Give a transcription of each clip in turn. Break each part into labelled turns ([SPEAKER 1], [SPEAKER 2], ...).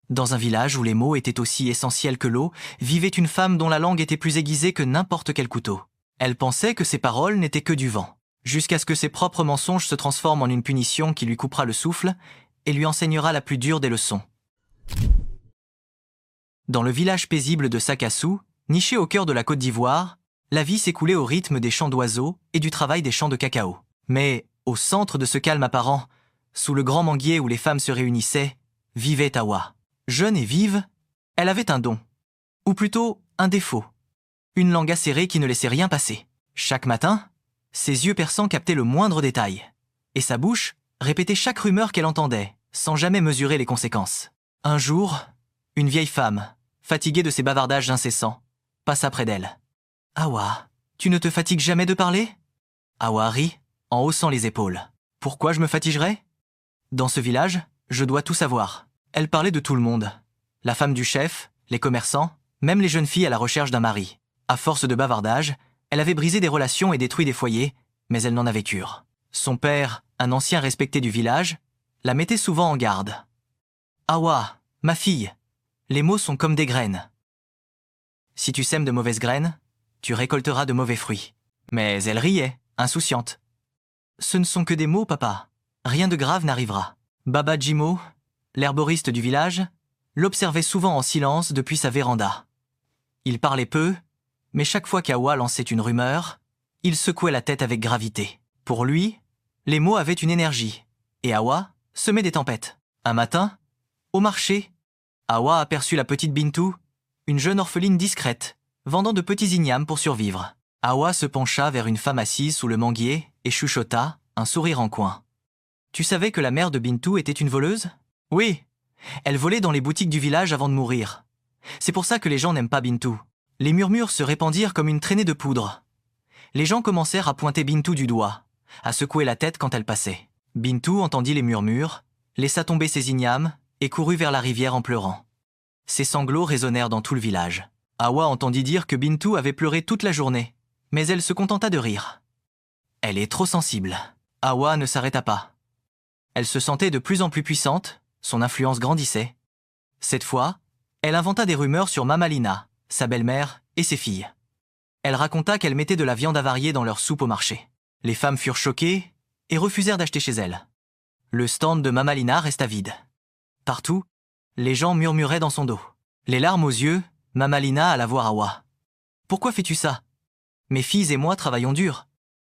[SPEAKER 1] Dans un village où les mots étaient aussi essentiels que l'eau, vivait une femme dont la langue était plus aiguisée que n'importe quel couteau. Elle pensait que ses paroles n'étaient que du vent, jusqu'à ce que ses propres mensonges se transforment en une punition qui lui coupera le souffle et lui enseignera la plus dure des leçons. Dans le village paisible de Sakassou, niché au cœur de la Côte d'Ivoire, la vie s'écoulait au rythme des chants d'oiseaux et du travail des champs de cacao. Mais, au centre de ce calme apparent, sous le grand manguier où les femmes se réunissaient, vivait Awa. Jeune et vive, elle avait un don, ou plutôt un défaut, une langue acérée qui ne laissait rien passer. Chaque matin, ses yeux perçants captaient le moindre détail, et sa bouche répétait chaque rumeur qu'elle entendait, sans jamais mesurer les conséquences. Un jour, une vieille femme, fatiguée de ses bavardages incessants, passa près d'elle. « Awa, tu ne te fatigues jamais de parler ?» Awa rit, en haussant les épaules. « Pourquoi je me fatigerais ? Dans ce village, je dois tout savoir. » Elle parlait de tout le monde. La femme du chef, les commerçants, même les jeunes filles à la recherche d'un mari. À force de bavardage, elle avait brisé des relations et détruit des foyers, mais elle n'en avait cure. Son père, un ancien respecté du village, la mettait souvent en garde. « Awa, ma fille, les mots sont comme des graines. Si tu sèmes de mauvaises graines, tu récolteras de mauvais fruits. » Mais elle riait, insouciante. « Ce ne sont que des mots, papa. Rien de grave n'arrivera. » Baba Jimo, l'herboriste du village, l'observait souvent en silence depuis sa véranda. Il parlait peu, mais chaque fois qu'Awa lançait une rumeur, il secouait la tête avec gravité. Pour lui, les mots avaient une énergie, et Awa semait des tempêtes. Un matin, au marché, Awa aperçut la petite Bintou, une jeune orpheline discrète, vendant de petits ignames pour survivre. Awa se pencha vers une femme assise sous le manguier et chuchota, un sourire en coin. « Tu savais que la mère de Bintou était une voleuse ? » « Oui, elle volait dans les boutiques du village avant de mourir. C'est pour ça que les gens n'aiment pas Bintou. » Les murmures se répandirent comme une traînée de poudre. Les gens commencèrent à pointer Bintou du doigt, à secouer la tête quand elle passait. Bintou entendit les murmures, laissa tomber ses ignames et courut vers la rivière en pleurant. Ses sanglots résonnèrent dans tout le village. Awa entendit dire que Bintou avait pleuré toute la journée, mais elle se contenta de rire. « Elle est trop sensible. » Awa ne s'arrêta pas. Elle se sentait de plus en plus puissante, son influence grandissait. Cette fois, elle inventa des rumeurs sur Mamalina, sa belle-mère et ses filles. Elle raconta qu'elle mettait de la viande avariée dans leur soupe au marché. Les femmes furent choquées et refusèrent d'acheter chez elle. Le stand de Mamalina resta vide. Partout, les gens murmuraient dans son dos. Les larmes aux yeux, Mamalina alla voir Awa. « Pourquoi fais-tu ça ? Mes filles et moi travaillons dur.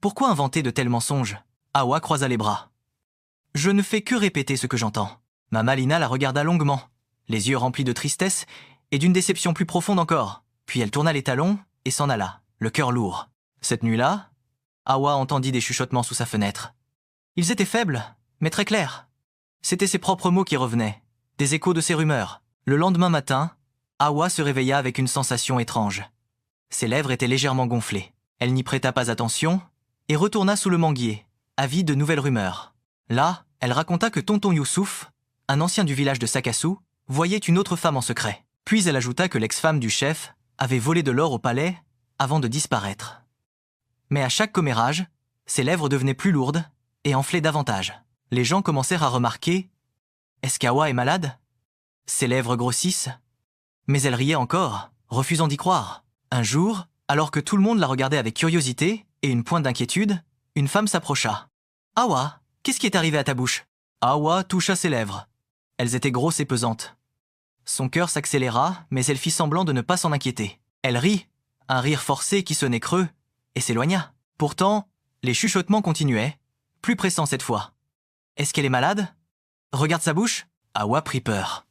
[SPEAKER 1] Pourquoi inventer de tels mensonges ?» Awa croisa les bras. « Je ne fais que répéter ce que j'entends. » Mamalina la regarda longuement, les yeux remplis de tristesse et d'une déception plus profonde encore. Puis elle tourna les talons et s'en alla, le cœur lourd. Cette nuit-là, Awa entendit des chuchotements sous sa fenêtre. Ils étaient faibles, mais très clairs. C'étaient ses propres mots qui revenaient, des échos de ses rumeurs. Le lendemain matin, Awa se réveilla avec une sensation étrange. Ses lèvres étaient légèrement gonflées. Elle n'y prêta pas attention et retourna sous le manguier, avide de nouvelles rumeurs. Là, elle raconta que tonton Youssouf, un ancien du village de Sakassou, voyait une autre femme en secret. Puis elle ajouta que l'ex-femme du chef avait volé de l'or au palais avant de disparaître. Mais à chaque commérage, ses lèvres devenaient plus lourdes et enflaient davantage. Les gens commencèrent à remarquer « Est-ce qu'Awa est malade ?» Ses lèvres grossissent. Mais elle riait encore, refusant d'y croire. Un jour, alors que tout le monde la regardait avec curiosité et une pointe d'inquiétude, une femme s'approcha. « Awa, qu'est-ce qui est arrivé à ta bouche ?» Awa toucha ses lèvres. Elles étaient grosses et pesantes. Son cœur s'accéléra, mais elle fit semblant de ne pas s'en inquiéter. Elle rit, un rire forcé qui sonnait creux, et s'éloigna. Pourtant, les chuchotements continuaient, plus pressants cette fois. « Est-ce qu'elle est malade ? Regarde sa bouche !» Awa prit peur.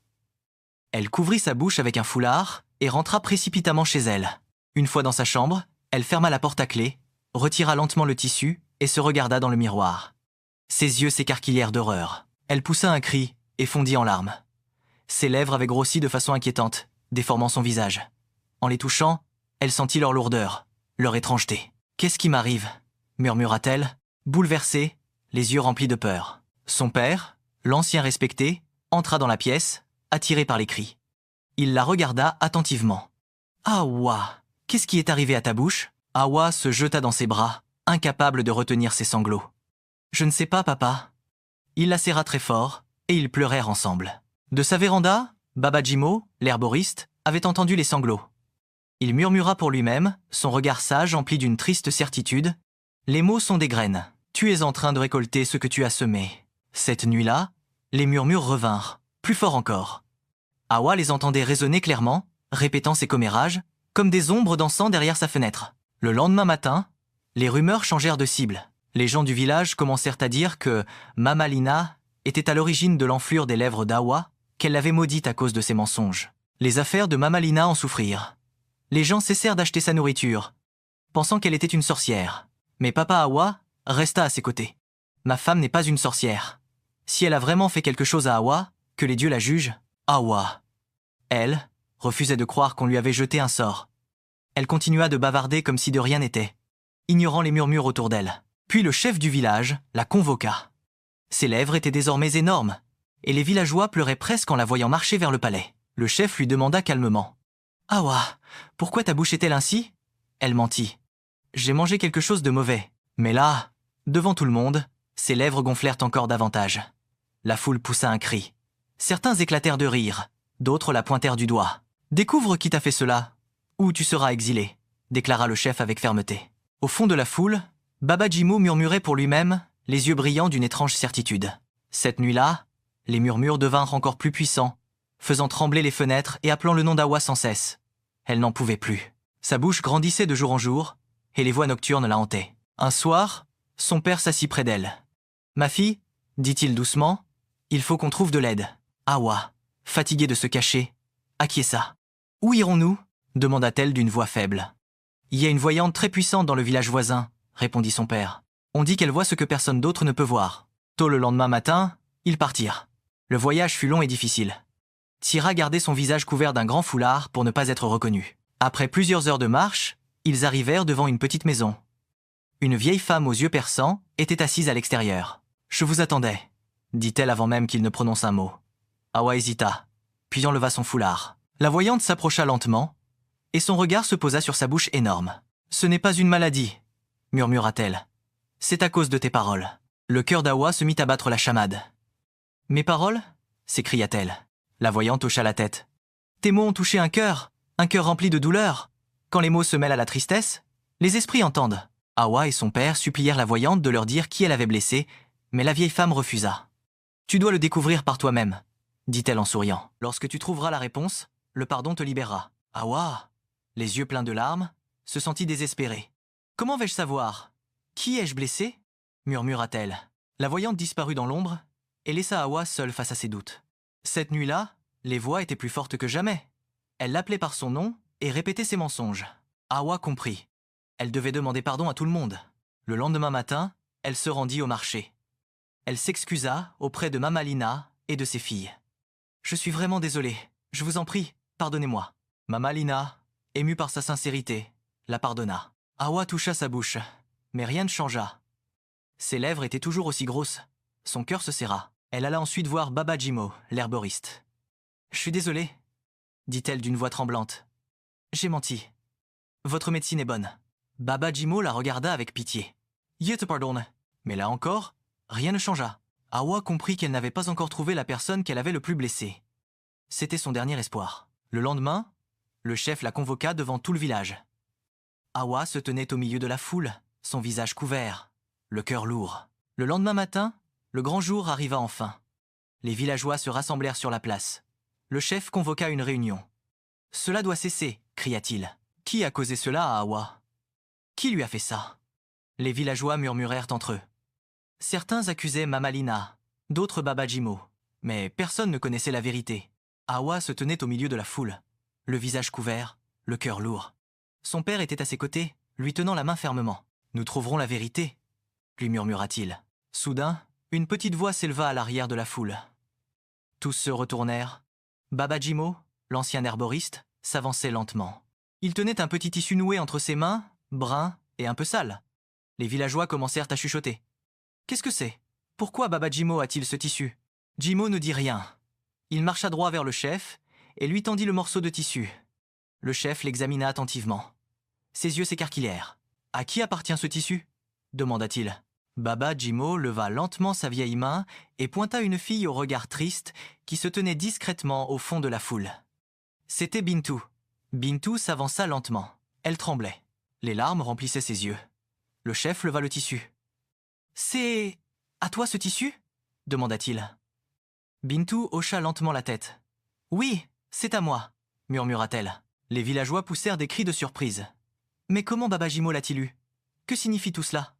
[SPEAKER 1] Elle couvrit sa bouche avec un foulard et rentra précipitamment chez elle. Une fois dans sa chambre, elle ferma la porte à clé, retira lentement le tissu et se regarda dans le miroir. Ses yeux s'écarquillèrent d'horreur. Elle poussa un cri et fondit en larmes. Ses lèvres avaient grossi de façon inquiétante, déformant son visage. En les touchant, elle sentit leur lourdeur, leur étrangeté. « Qu'est-ce qui m'arrive ?» murmura-t-elle, bouleversée, les yeux remplis de peur. Son père, l'ancien respecté, entra dans la pièce, attiré par les cris. Il la regarda attentivement. « Awa, qu'est-ce qui est arrivé à ta bouche ?» Awa se jeta dans ses bras, incapable de retenir ses sanglots. « Je ne sais pas, papa. » Il la serra très fort, et ils pleurèrent ensemble. De sa véranda, Baba Jimo, l'herboriste, avait entendu les sanglots. Il murmura pour lui-même, son regard sage empli d'une triste certitude. Les mots sont des graines. Tu es en train de récolter ce que tu as semé. Cette nuit-là, les murmures revinrent, plus fort encore. Awa les entendait résonner clairement, répétant ses commérages, comme des ombres dansant derrière sa fenêtre. Le lendemain matin, les rumeurs changèrent de cible. Les gens du village commencèrent à dire que Mama Lina était à l'origine de l'enflure des lèvres d'Awa, qu'elle l'avait maudite à cause de ses mensonges. Les affaires de Mama Lina en souffrirent. Les gens cessèrent d'acheter sa nourriture, pensant qu'elle était une sorcière. Mais Papa Awa resta à ses côtés. Ma femme n'est pas une sorcière. Si elle a vraiment fait quelque chose à Awa, que les dieux la jugent. Awa, elle, refusait de croire qu'on lui avait jeté un sort. Elle continua de bavarder comme si de rien n'était, ignorant les murmures autour d'elle. Puis le chef du village la convoqua. Ses lèvres étaient désormais énormes, et les villageois pleuraient presque en la voyant marcher vers le palais. Le chef lui demanda calmement. « Awa, pourquoi ta bouche est-elle ainsi ?» Elle mentit. « J'ai mangé quelque chose de mauvais. » Mais là, devant tout le monde, ses lèvres gonflèrent encore davantage. La foule poussa un cri. Certains éclatèrent de rire, d'autres la pointèrent du doigt. « Découvre qui t'a fait cela, ou tu seras exilé », déclara le chef avec fermeté. Au fond de la foule, Baba Jimo murmurait pour lui-même, les yeux brillants d'une étrange certitude. Cette nuit-là, les murmures devinrent encore plus puissants, faisant trembler les fenêtres et appelant le nom d'Awa sans cesse. Elle n'en pouvait plus. Sa bouche grandissait de jour en jour, et les voix nocturnes la hantaient. Un soir, son père s'assit près d'elle. « Ma fille, dit-il doucement, il faut qu'on trouve de l'aide. » Awa, fatiguée de se cacher, acquiesça. « Où irons-nous » demanda-t-elle d'une voix faible. « Il y a une voyante très puissante dans le village voisin, » répondit son père. « On dit qu'elle voit ce que personne d'autre ne peut voir. » Tôt le lendemain matin, ils partirent. Le voyage fut long et difficile. Tira gardait son visage couvert d'un grand foulard pour ne pas être reconnu. Après plusieurs heures de marche, ils arrivèrent devant une petite maison. Une vieille femme aux yeux perçants était assise à l'extérieur. « Je vous attendais, » dit-elle avant même qu'il ne prononce un mot. Awa hésita, puis enleva son foulard. La voyante s'approcha lentement, et son regard se posa sur sa bouche énorme. « Ce n'est pas une maladie, » murmura-t-elle. « C'est à cause de tes paroles. » Le cœur d'Awa se mit à battre la chamade. « Mes paroles » s'écria-t-elle. La voyante hocha la tête. « Tes mots ont touché un cœur rempli de douleur. Quand les mots se mêlent à la tristesse, les esprits entendent. » Awa et son père supplièrent la voyante de leur dire qui elle avait blessé, mais la vieille femme refusa. « Tu dois le découvrir par toi-même, » dit-elle en souriant. « Lorsque tu trouveras la réponse, le pardon te libérera. » Awa, les yeux pleins de larmes, se sentit désespérée. « Comment vais-je savoir? Qui ai-je blessé ?» murmura-t-elle. La voyante disparut dans l'ombre et laissa Awa seule face à ses doutes. Cette nuit-là, les voix étaient plus fortes que jamais. Elle l'appelait par son nom et répétait ses mensonges. Awa comprit. Elle devait demander pardon à tout le monde. Le lendemain matin, elle se rendit au marché. Elle s'excusa auprès de Mama Lina et de ses filles. « Je suis vraiment désolée. Je vous en prie, pardonnez-moi. » Mama Lina, émue par sa sincérité, la pardonna. Awa toucha sa bouche, mais rien ne changea. Ses lèvres étaient toujours aussi grosses. Son cœur se serra. Elle alla ensuite voir Baba Jimo, l'herboriste. « Je suis désolée, » dit-elle d'une voix tremblante. « J'ai menti. Votre médecine est bonne. » Baba Jimo la regarda avec pitié. « Je te pardonne. » Mais là encore, rien ne changea. Awa comprit qu'elle n'avait pas encore trouvé la personne qu'elle avait le plus blessée. C'était son dernier espoir. Le lendemain, le chef la convoqua devant tout le village. Awa se tenait au milieu de la foule, son visage couvert, le cœur lourd. Le lendemain matin, le grand jour arriva enfin. Les villageois se rassemblèrent sur la place. Le chef convoqua une réunion. « Cela doit cesser » cria-t-il. « Qui a causé cela à Awa? Qui lui a fait ça ?» Les villageois murmurèrent entre eux. Certains accusaient Mama Lina, d'autres Baba Jimo, mais personne ne connaissait la vérité. Awa se tenait au milieu de la foule, le visage couvert, le cœur lourd. Son père était à ses côtés, lui tenant la main fermement. « Nous trouverons la vérité » lui murmura-t-il. Soudain, une petite voix s'éleva à l'arrière de la foule. Tous se retournèrent. Baba Jimo, l'ancien herboriste, s'avançait lentement. Il tenait un petit tissu noué entre ses mains, brun et un peu sale. Les villageois commencèrent à chuchoter. « Qu'est-ce que c'est? Pourquoi Baba Jimo a-t-il ce tissu ?» Jimo ne dit rien. Il marcha droit vers le chef et lui tendit le morceau de tissu. Le chef l'examina attentivement. Ses yeux s'écarquillèrent. « À qui appartient ce tissu ?» demanda-t-il. Baba Jimo leva lentement sa vieille main et pointa une fille au regard triste qui se tenait discrètement au fond de la foule. C'était Bintou. Bintou s'avança lentement. Elle tremblait. Les larmes remplissaient ses yeux. Le chef leva le tissu. « C'est... à toi ce tissu ?» demanda-t-il. Bintou hocha lentement la tête. « Oui, c'est à moi », murmura-t-elle. Les villageois poussèrent des cris de surprise. « Mais comment Baba Jimo l'a-t-il eu? Que signifie tout cela ?»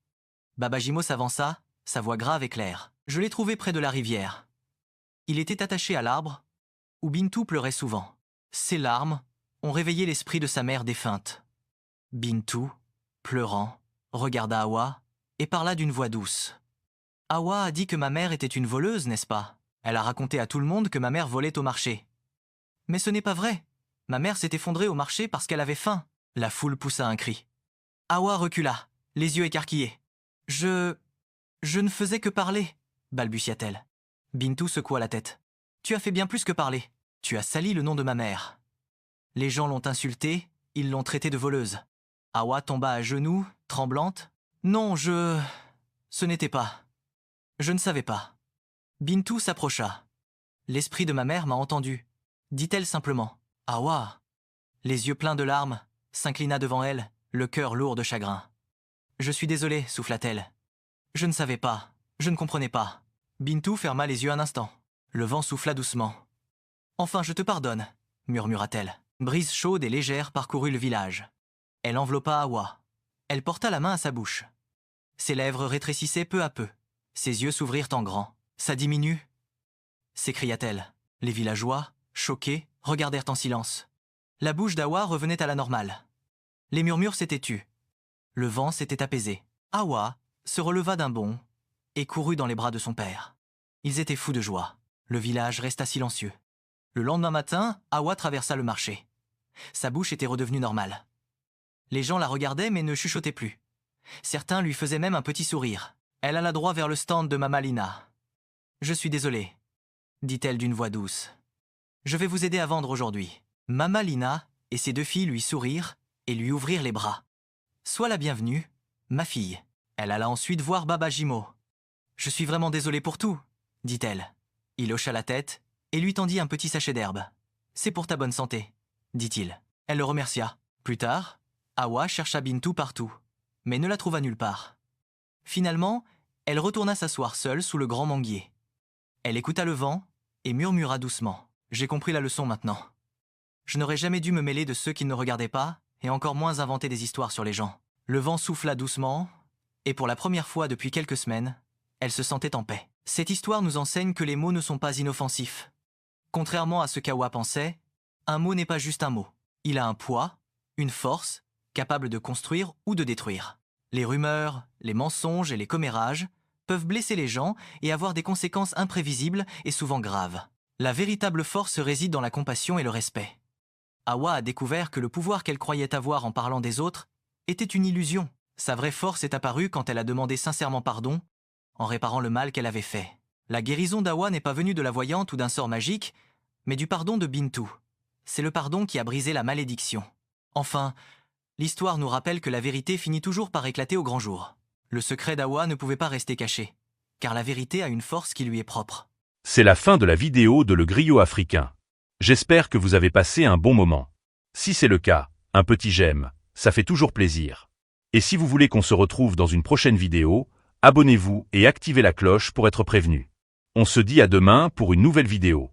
[SPEAKER 1] Baba Jimo s'avança, sa voix grave et claire. « Je l'ai trouvé près de la rivière. Il était attaché à l'arbre, où Bintou pleurait souvent. Ses larmes ont réveillé l'esprit de sa mère défunte. » Bintou, pleurant, regarda Awa et parla d'une voix douce. « Awa a dit que ma mère était une voleuse, n'est-ce pas? Elle a raconté à tout le monde que ma mère volait au marché. Mais ce n'est pas vrai. Ma mère s'est effondrée au marché parce qu'elle avait faim. » La foule poussa un cri. Awa recula, les yeux écarquillés. « Je ne faisais que parler, » balbutia-t-elle. Bintou secoua la tête. « Tu as fait bien plus que parler. Tu as sali le nom de ma mère. Les gens l'ont insultée, ils l'ont traitée de voleuse. » Awa tomba à genoux, tremblante. « Non, ce n'était pas. Je ne savais pas. » Bintou s'approcha. « L'esprit de ma mère m'a entendu, » dit-elle simplement. Awa, les yeux pleins de larmes, s'inclina devant elle, le cœur lourd de chagrin. « Je suis désolée, souffla-t-elle. Je ne savais pas, je ne comprenais pas. » Bintou ferma les yeux un instant. Le vent souffla doucement. « Enfin, je te pardonne, » murmura-t-elle. Brise chaude et légère parcourut le village. Elle enveloppa Awa. Elle porta la main à sa bouche. Ses lèvres rétrécisssaient peu à peu. Ses yeux s'ouvrirent en grand. « Ça diminue ?» s'écria-t-elle. Les villageois, choqués, regardèrent en silence. La bouche d'Awa revenait à la normale. Les murmures s'étaient tus. Le vent s'était apaisé. Awa se releva d'un bond et courut dans les bras de son père. Ils étaient fous de joie. Le village resta silencieux. Le lendemain matin, Awa traversa le marché. Sa bouche était redevenue normale. Les gens la regardaient mais ne chuchotaient plus. Certains lui faisaient même un petit sourire. Elle alla droit vers le stand de Mama Lina. « Je suis désolée, » dit-elle d'une voix douce. « Je vais vous aider à vendre aujourd'hui. » Mama Lina et ses deux filles lui sourirent et lui ouvrirent les bras. « Sois la bienvenue, ma fille. » Elle alla ensuite voir Baba Jimo. « Je suis vraiment désolée pour tout, » dit-elle. Il hocha la tête et lui tendit un petit sachet d'herbe. « C'est pour ta bonne santé, » dit-il. Elle le remercia. Plus tard, Awa chercha Bintou partout, mais ne la trouva nulle part. Finalement, elle retourna s'asseoir seule sous le grand manguier. Elle écouta le vent et murmura doucement. « J'ai compris la leçon maintenant. Je n'aurais jamais dû me mêler de ceux qui ne regardaient pas et encore moins inventer des histoires sur les gens. » Le vent souffla doucement et pour la première fois depuis quelques semaines, elle se sentait en paix. Cette histoire nous enseigne que les mots ne sont pas inoffensifs. Contrairement à ce qu'Awa pensait, un mot n'est pas juste un mot. Il a un poids, une force, capable de construire ou de détruire. Les rumeurs, les mensonges et les commérages peuvent blesser les gens et avoir des conséquences imprévisibles et souvent graves. La véritable force réside dans la compassion et le respect. Awa a découvert que le pouvoir qu'elle croyait avoir en parlant des autres était une illusion. Sa vraie force est apparue quand elle a demandé sincèrement pardon, en réparant le mal qu'elle avait fait. La guérison d'Awa n'est pas venue de la voyante ou d'un sort magique, mais du pardon de Bintou. C'est le pardon qui a brisé la malédiction. Enfin, l'histoire nous rappelle que la vérité finit toujours par éclater au grand jour. Le secret d'Awa ne pouvait pas rester caché, car la vérité a une force qui lui est propre.
[SPEAKER 2] C'est la fin de la vidéo de Le Griot Africain. J'espère que vous avez passé un bon moment. Si c'est le cas, un petit j'aime, ça fait toujours plaisir. Et si vous voulez qu'on se retrouve dans une prochaine vidéo, abonnez-vous et activez la cloche pour être prévenu. On se dit à demain pour une nouvelle vidéo.